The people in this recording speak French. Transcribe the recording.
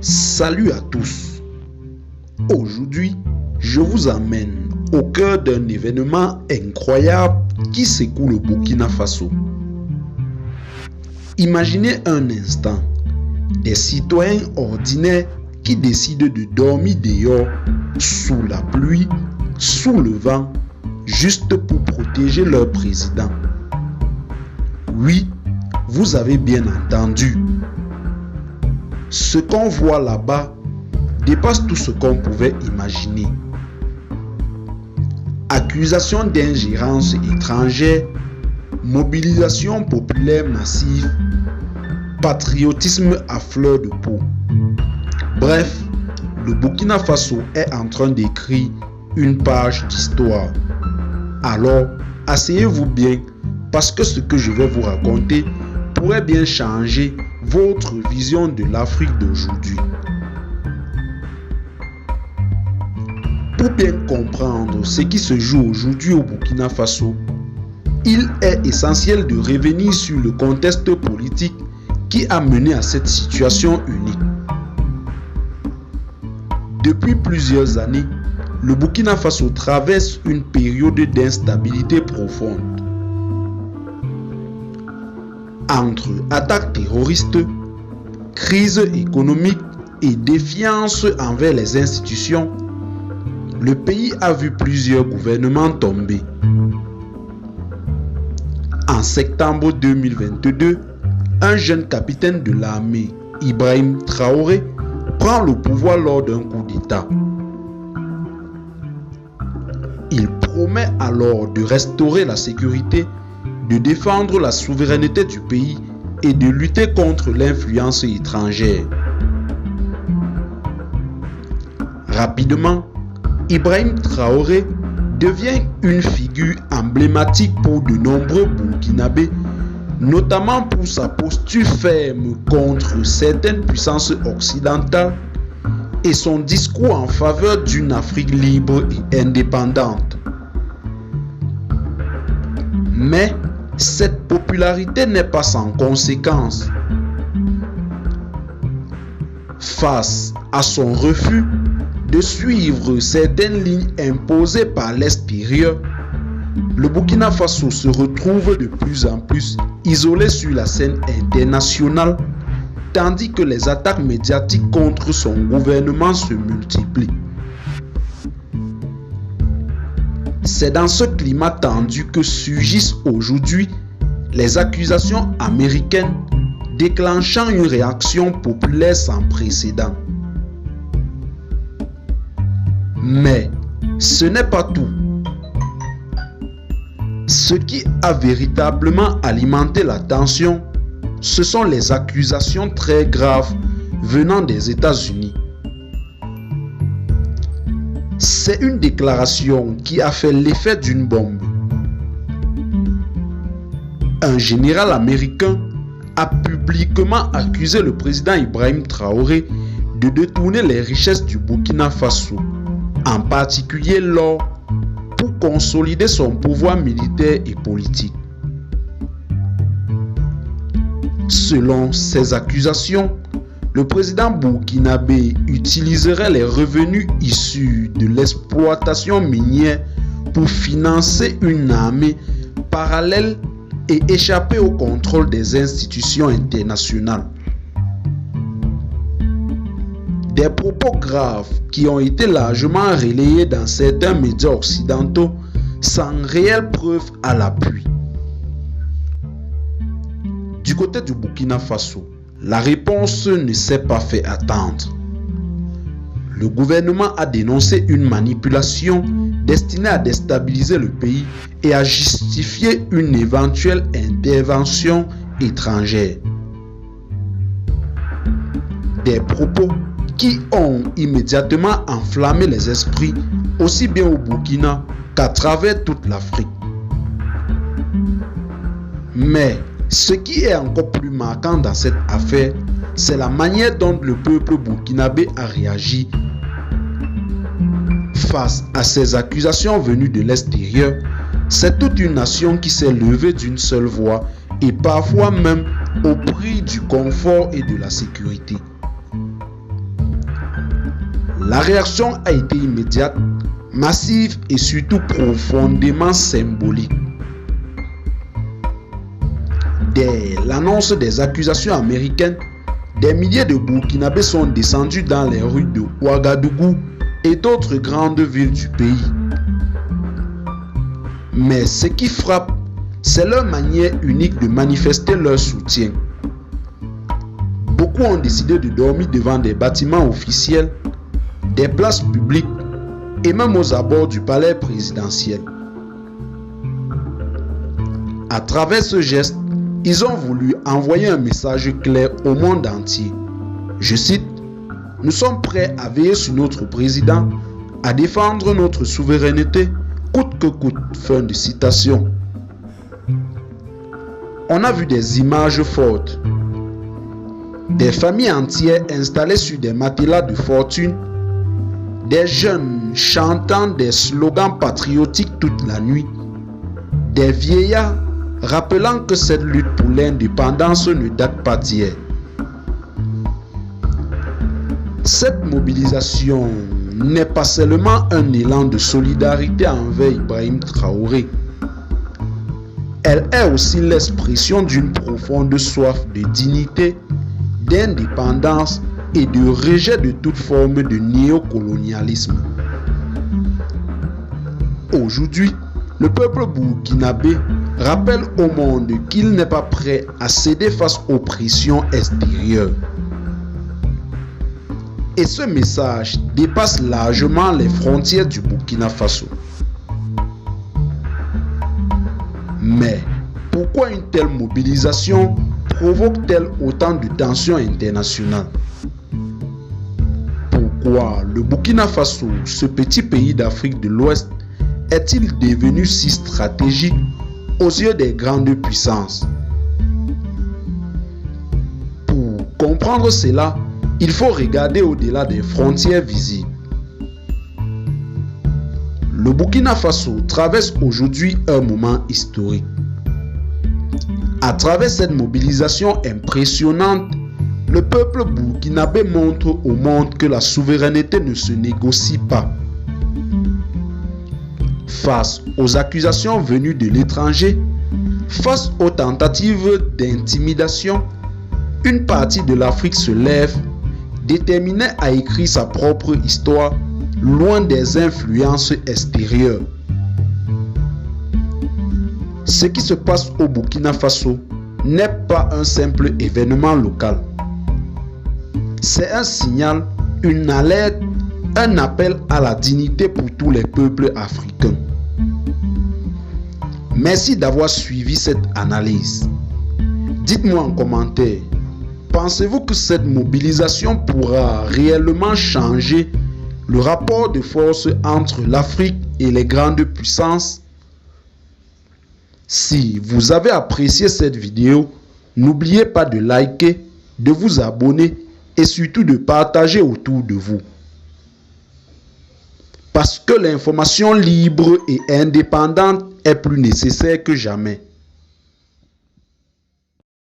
Salut à tous. Aujourd'hui, je vous amène au cœur d'un événement incroyable qui secoue le Burkina Faso. Imaginez un instant des citoyens ordinaires qui décident de dormir dehors, sous la pluie, sous le vent, juste pour protéger leur président. Oui, vous avez bien entendu. Ce qu'on voit là-bas dépasse tout ce qu'on pouvait imaginer. Accusation d'ingérence étrangère, mobilisation populaire massive, patriotisme à fleur de peau. Bref, le Burkina Faso est en train d'écrire une page d'histoire. Alors, asseyez-vous bien parce que ce que je vais vous raconter pourrait bien changer votre vision de l'Afrique d'aujourd'hui. Pour bien comprendre ce qui se joue aujourd'hui au Burkina Faso, il est essentiel de revenir sur le contexte politique qui a mené à cette situation unique. Depuis plusieurs années, le Burkina Faso traverse une période d'instabilité profonde. Entre attaques terroristes, crise économique et défiance envers les institutions, le pays a vu plusieurs gouvernements tomber. En septembre 2022, un jeune capitaine de l'armée, Ibrahim Traoré, prend le pouvoir lors d'un coup d'État. Il promet alors de restaurer la sécurité, de défendre la souveraineté du pays et de lutter contre l'influence étrangère. Rapidement, Ibrahim Traoré devient une figure emblématique pour de nombreux Burkinabés, notamment pour sa posture ferme contre certaines puissances occidentales et son discours en faveur d'une Afrique libre et indépendante. Mais cette popularité n'est pas sans conséquences. Face à son refus de suivre certaines lignes imposées par l'extérieur, le Burkina Faso se retrouve de plus en plus isolé sur la scène internationale, tandis que les attaques médiatiques contre son gouvernement se multiplient. C'est dans ce climat tendu que surgissent aujourd'hui les accusations américaines, déclenchant une réaction populaire sans précédent. Mais ce n'est pas tout. Ce qui a véritablement alimenté la tension, ce sont les accusations très graves venant des États-Unis. C'est une déclaration qui a fait l'effet d'une bombe. Un général américain a publiquement accusé le président Ibrahim Traoré de détourner les richesses du Burkina Faso, en particulier l'or, pour consolider son pouvoir militaire et politique. Selon ces accusations, le président burkinabé utiliserait les revenus issus de l'exploitation minière pour financer une armée parallèle et échapper au contrôle des institutions internationales. Des propos graves qui ont été largement relayés dans certains médias occidentaux sans réelle preuve à l'appui. Du côté du Burkina Faso, la réponse ne s'est pas fait attendre. Le gouvernement a dénoncé une manipulation destinée à déstabiliser le pays et à justifier une éventuelle intervention étrangère. Des propos qui ont immédiatement enflammé les esprits aussi bien au Burkina qu'à travers toute l'Afrique. Mais ce qui est encore plus marquant dans cette affaire, c'est la manière dont le peuple burkinabé a réagi face à ces accusations venues de l'extérieur. C'est toute une nation qui s'est levée d'une seule voix et parfois même au prix du confort et de la sécurité. La réaction a été immédiate, massive et surtout profondément symbolique. Dès l'annonce des accusations américaines, des milliers de Burkinabés sont descendus dans les rues de Ouagadougou et d'autres grandes villes du pays. Mais ce qui frappe, c'est leur manière unique de manifester leur soutien. Beaucoup ont décidé de dormir devant des bâtiments officiels, des places publiques et même aux abords du palais présidentiel. À travers ce geste, ils ont voulu envoyer un message clair au monde entier. Je cite, « Nous sommes prêts à veiller sur notre président, à défendre notre souveraineté, coûte que coûte. » Fin de citation. On a vu des images fortes. Des familles entières installées sur des matelas de fortune, des jeunes chantant des slogans patriotiques toute la nuit, des vieillards rappelant que cette lutte pour l'indépendance ne date pas d'hier. Cette mobilisation n'est pas seulement un élan de solidarité envers Ibrahim Traoré. Elle est aussi l'expression d'une profonde soif de dignité, d'indépendance et de rejet de toute forme de néocolonialisme. Aujourd'hui, le peuple burkinabé rappelle au monde qu'il n'est pas prêt à céder face aux pressions extérieures. Et ce message dépasse largement les frontières du Burkina Faso. Mais pourquoi une telle mobilisation provoque-t-elle autant de tensions internationales? Pourquoi le Burkina Faso, ce petit pays d'Afrique de l'Ouest, est-il devenu si stratégique aux yeux des grandes puissances? Pour comprendre cela, il faut regarder au-delà des frontières visibles. Le Burkina Faso traverse aujourd'hui un moment historique. À travers cette mobilisation impressionnante, le peuple burkinabé montre au monde que la souveraineté ne se négocie pas. Face aux accusations venues de l'étranger, face aux tentatives d'intimidation, une partie de l'Afrique se lève, déterminée à écrire sa propre histoire, loin des influences extérieures. Ce qui se passe au Burkina Faso n'est pas un simple événement local. C'est un signal, une alerte, un appel à la dignité pour tous les peuples africains. Merci d'avoir suivi cette analyse. Dites-moi en commentaire, pensez-vous que cette mobilisation pourra réellement changer le rapport de force entre l'Afrique et les grandes puissances? Si vous avez apprécié cette vidéo, n'oubliez pas de liker, de vous abonner et surtout de partager autour de vous. Parce que l'information libre et indépendante est plus nécessaire que jamais.